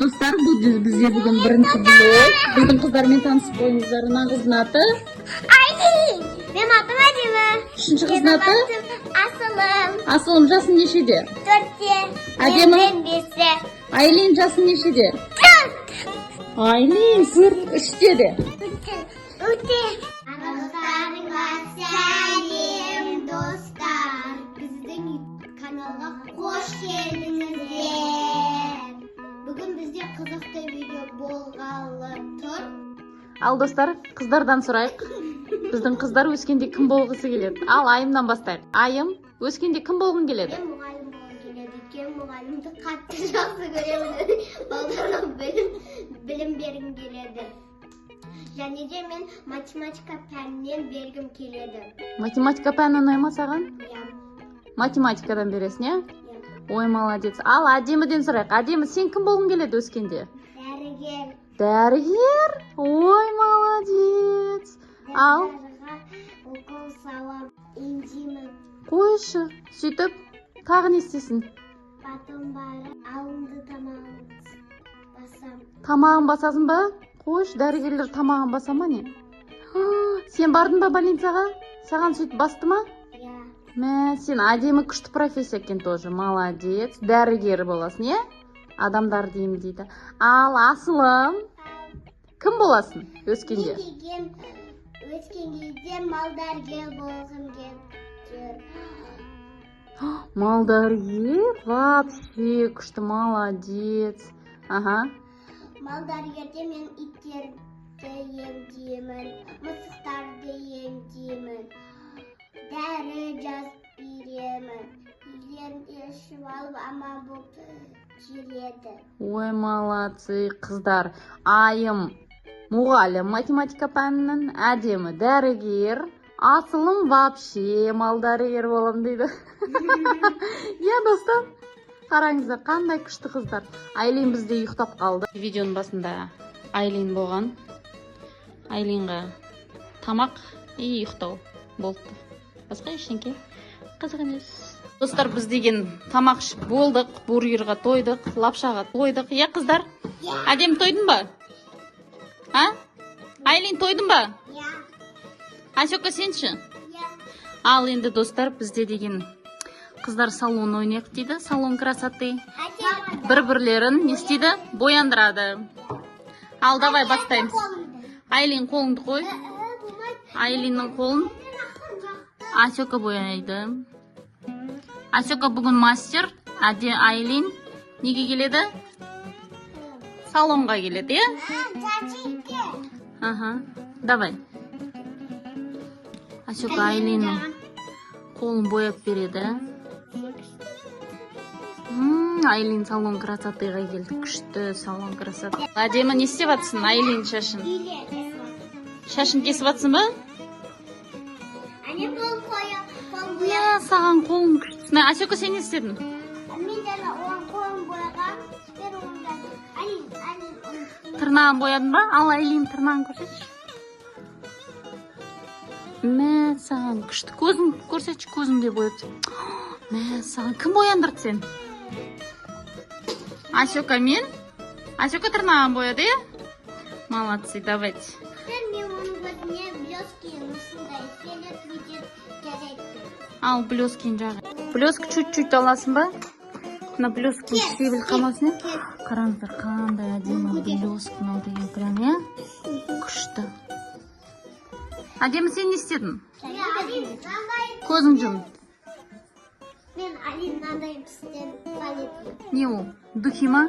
Dostlar, bu bizga bugun birinchi vlog. Bizning qizlarмен tanishib qo'yingizlar. Qizni ati Aylin. Benim adım Adile. Shuncha qizni ati Asılım. Aslim jasi nechida? 4. Adem. Ben birisi. Aylin jasi nechida? 4. Aylin 3da. Uti. Arkadaşlarla selam dostlar. Bizden kanala hoş geldiniz. Bugün bizde kızıkta video bolgalı tur. Al dostlar, qizlardan so'raylik. Bizning qizlar o'skanda kim bo'lg'isi keladi? Al Ayimdan boshlaylik. Ayim, o'skanda kim bo'lg'ing keladi? Ben muallim geldi. Kim muallimde kattı şansı göremedim. Onlardan bilim verim geledi. Yani de men matematika pənindən vergim keledi. Matematika pəni unayma sаған? Ya. Matematikadan beresin, ya? Ya. Ой, молодец. Ал Адеміден сұрайық. Адемі, сен кім болғың келеді өскенде? Dərgər. Дәрігер? Ой, молодец. Ал, Укол салам. İncimin. қойшы. Сөйтіп, тағы не істесін? Потом барып алынды тамағын басам. Тамағын басасың ба? Қойшы, дәрігерлер тамағын баса ма не? Сен бардың ба больницаға? Саған сөйтіп басты ма? Ya. Мә, сен әдемі күшті профессия екен тоже. Молодец. Дәрігер боласың, е? Адамдар деймін дейді. Ал Асылым, кім боласың өскенде? Мен өскенде малдәргер болғым келді. Малдәргер? Вообще күшті, молодец. Ага. Малдәргерде мен иттерді емдеймін, мысықтарды емдеймін, дәрі жазып беремін. Үйлерінде ішіп алып аман болып жүреді. Ой, молодцы, қыздар. Айым мұғалім математика пәнінің, әдемі дәрігер, Асылым вообще малдәрігер болам дейді. Е, достар, қараңыздар, қандай күшті қыздар. Айлин бізде ұйықтап қалды. Видеоның басында Айлин болған. Айлинға тамақ и ұйықтау болды. Басқа ештеңке қызық емес. Достар, біз деген тамақ ішіп болдық, бургерға тойдық, лапшаға тойдық. Е, қыздар, әдем тойдың ба? А? Айлин тойдың ба? Я. Асёка, сенші? Я. Ал енді достар, бізде деген қыздар салон ойнайық дейді, салон красоты. Бір-бірлерін не істейді? Бояндырады. Ал, давай бастаймыз. Айлин қолыңды қой. Айлиннің қолын Асёка бояйды. Асёка бүгін мастер. Айлин неге келеді? Салонға келеді, е? Ага, давай. Асёка Айлиннің қолын бояп береді. Айлин салон красотыға келді. Күшті салон красоты. Әдемі не істеп атсың Айлин шашын? Шашын кесіп атсың ба? Anne kol koyuyor. Kol Я, саған қолың күшті. Асёка, сен не істедің? Мен де оған қолын бояған. Теперь онда. Алин. Тырнағын боядың ба? Ал Айлин тырнағын көрсетші. Мә, саған күшті. Көзін көрсетші, көзімде бояпты. Мә, саған кім бояндырды сен? Асёка мен? Асёка тырнағын бояды, е? Молодцы, давайте. Теперь мен оның көзіне блескин осындай селет өтеп жарайды. Ал блескин жағы. Блеск чуть-чуть аласың ба? Мына блескин себіл қалмасын, е? Қараңыздар, қандай әдемі блескин ал деген прям, е? Күшті. Әдемі, сен не істедің? Көзің жұмды. Мен Алин мынандай пістен палет. Не ол? Духи ма?